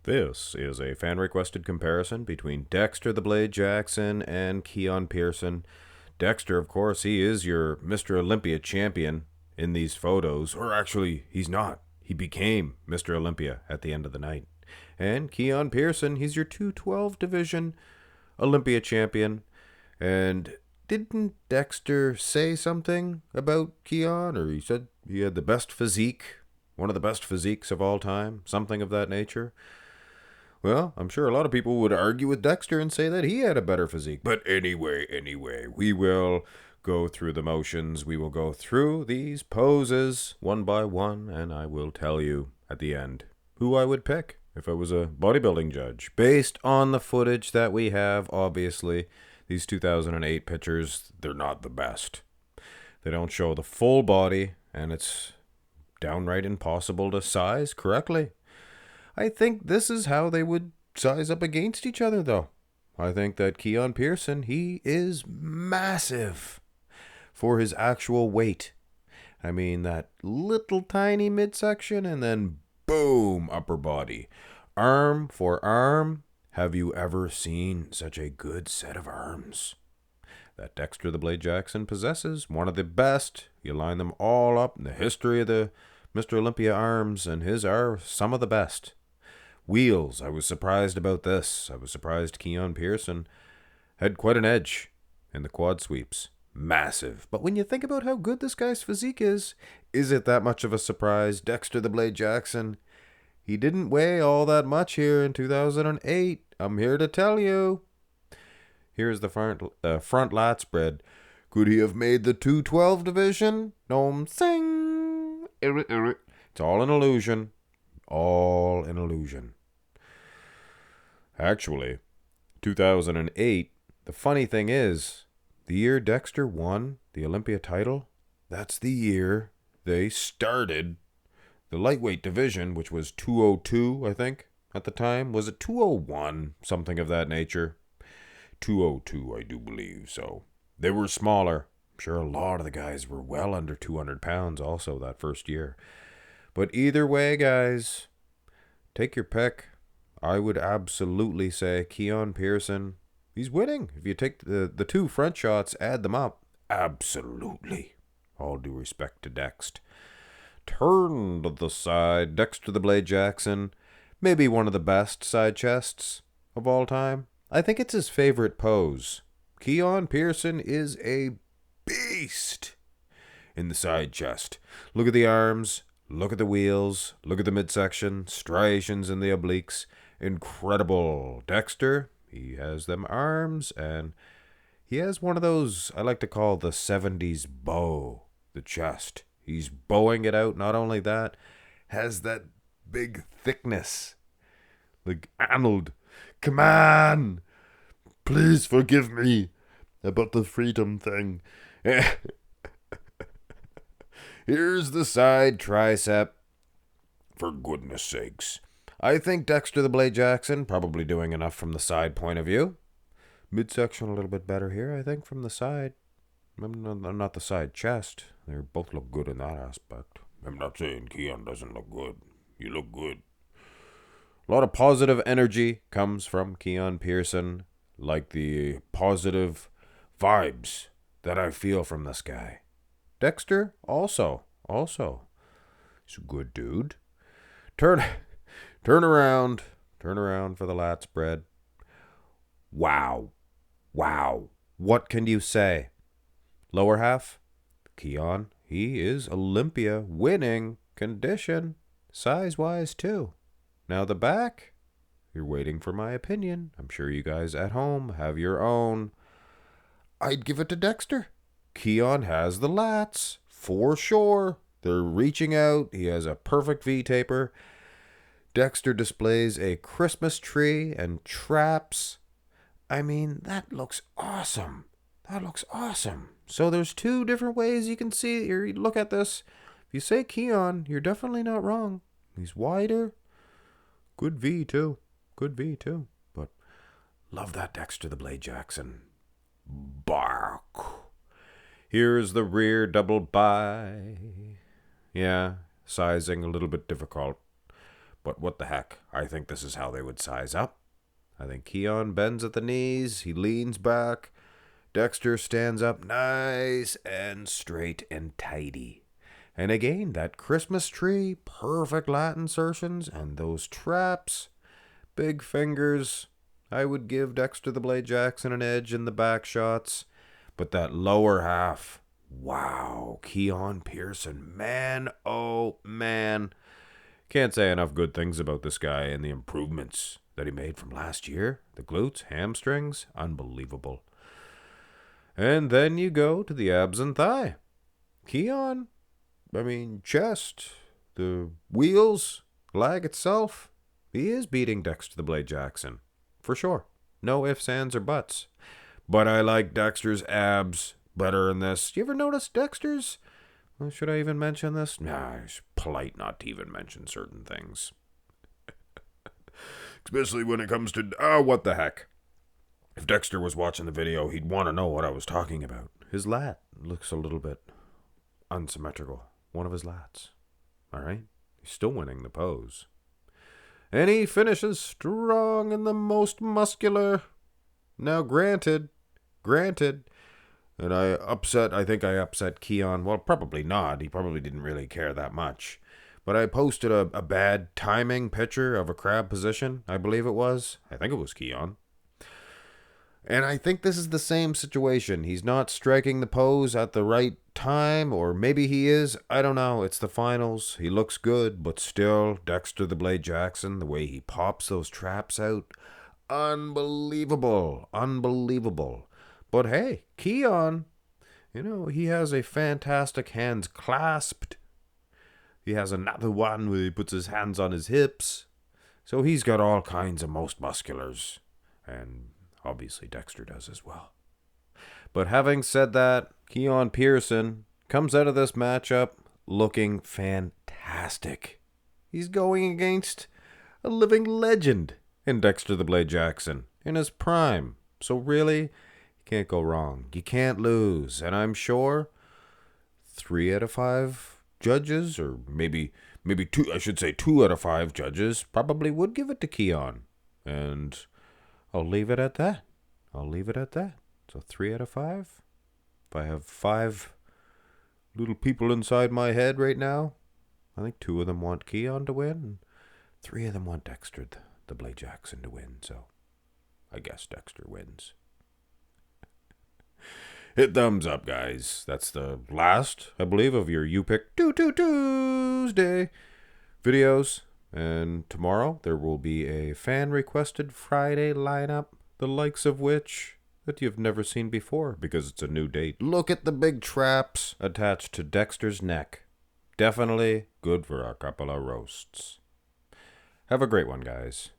This is a fan-requested comparison between Dexter the Blade Jackson and Keone Pearson. Dexter, of course, he is your Mr. Olympia champion in these photos. Or actually, he's not. He became Mr. Olympia at the end of the night. And Keone Pearson, he's your 212 division Olympia champion. And didn't Dexter say something about Keone? Or he said he had the best physique, one of the best physiques of all time, something of that nature. Well, I'm sure a lot of people would argue with Dexter and say that he had a better physique. But anyway, we will go through the motions. We will go through these poses one by one, and I will tell you at the end who I would pick if I was a bodybuilding judge. Based on the footage that we have, obviously, these 2008 pictures, they're not the best. They don't show the full body, and it's downright impossible to size correctly. I think this is how they would size up against each other, though. I think that Keone Pearson, he is massive for his actual weight. I mean, that little tiny midsection and then boom, upper body. Arm for arm, have you ever seen such a good set of arms? That Dexter the Blade Jackson possesses one of the best. You line them all up in the history of the Mr. Olympia arms, and his are some of the best. Wheels, I was surprised about this. I was surprised Keone Pearson had quite an edge in the quad sweeps. Massive. But when you think about how good this guy's physique is it that much of a surprise? Dexter the Blade Jackson, he didn't weigh all that much here in 2008. I'm here to tell you. Here's the front lat spread. Could he have made the 212 division? Nom sing. It's all an illusion. All an illusion. Actually, 2008, the funny thing is, the year Dexter won the Olympia title, that's the year they started the lightweight division, which was 202, I think, at the time. Was it 201? Something of that nature. 202, I do believe. So they were smaller. I'm sure a lot of the guys were well under 200 pounds also that first year. But either way, guys, take your pick. I would absolutely say Keone Pearson, he's winning. If you take the two front shots, add them up, absolutely. All due respect to Dext. Turn to the side, Dexter the Blade Jackson, maybe one of the best side chests of all time. I think it's his favorite pose. Keone Pearson is a beast in the side chest. Look at the arms. Look at the wheels, look at the midsection, striations in the obliques. Incredible. Dexter, he has them arms, and he has one of those I like to call the 70s bow, the chest. He's bowing it out. Not only that, has that big thickness. Like, Arnold, come on, please forgive me about the freedom thing. Here's the side tricep. For goodness sakes. I think Dexter the Blade Jackson probably doing enough from the side point of view. Midsection a little bit better here, I think, from the side. Not the side chest. They both look good in that aspect. I'm not saying Keone doesn't look good. You look good. A lot of positive energy comes from Keone Pearson, like the positive vibes that I feel from this guy. Dexter, also. He's a good dude. Turn around for the lat spread. Wow. What can you say? Lower half, Keone, he is Olympia winning condition, size-wise too. Now the back, you're waiting for my opinion. I'm sure you guys at home have your own. I'd give it to Dexter. Keone has the lats, for sure. They're reaching out. He has a perfect V-taper. Dexter displays a Christmas tree and traps. I mean, that looks awesome. So there's two different ways you can see or look at this. If you say Keone, you're definitely not wrong. He's wider. Good V too. But love that Dexter the Blade Jackson. Bark. Here's the rear double bi. Yeah, sizing a little bit difficult. But what the heck? I think this is how they would size up. I think Keone bends at the knees. He leans back. Dexter stands up nice and straight and tidy. And again, that Christmas tree, perfect lat insertions, and those traps, big fingers. I would give Dexter the Blade Jackson an edge in the back shots. But that lower half, wow, Keone Pearson, man, oh man. Can't say enough good things about this guy and the improvements that he made from last year. The glutes, hamstrings, unbelievable. And then you go to the abs and thigh. Keone, chest, the wheels, lag itself, he is beating Dexter the Blade Jackson. For sure. No ifs, ands, or buts. But I like Dexter's abs better in this. You ever notice Dexter's? Well, should I even mention this? Nah, it's polite not to even mention certain things. Especially when it comes to... Oh, what the heck. If Dexter was watching the video, he'd want to know what I was talking about. His lat looks a little bit unsymmetrical. One of his lats. Alright? He's still winning the pose. And he finishes strong and the most muscular. Now, granted, and I think I upset Keone. Well, probably not. He probably didn't really care that much. But I posted a bad timing picture of a crab position, I believe it was. I think it was Keone. And I think this is the same situation. He's not striking the pose at the right time, or maybe he is. I don't know. It's the finals. He looks good, but still, Dexter the Blade Jackson, the way he pops those traps out, unbelievable. But hey, Keone, he has a fantastic hands clasped. He has another one where he puts his hands on his hips. So he's got all kinds of most musculars. And obviously Dexter does as well. But having said that, Keone Pearson comes out of this matchup looking fantastic. He's going against a living legend in Dexter the Blade Jackson in his prime. So really, you can't go wrong. You can't lose. And I'm sure 3 out of 5 judges, or maybe 2, I should say 2 out of 5 judges, probably would give it to Keone. And I'll leave it at that. So 3 out of 5. If I have 5 little people inside my head right now, I think 2 of them want Keone to win, and 3 of them want Dexter the Blade Jackson to win. So I guess Dexter wins. Hit thumbs up, guys. That's the last, I believe, of your You Pick Tuesday videos. And tomorrow there will be a fan-requested Friday lineup, the likes of which that you've never seen before because it's a new date. Look at the big traps attached to Dexter's neck. Definitely good for a couple of roasts. Have a great one, guys.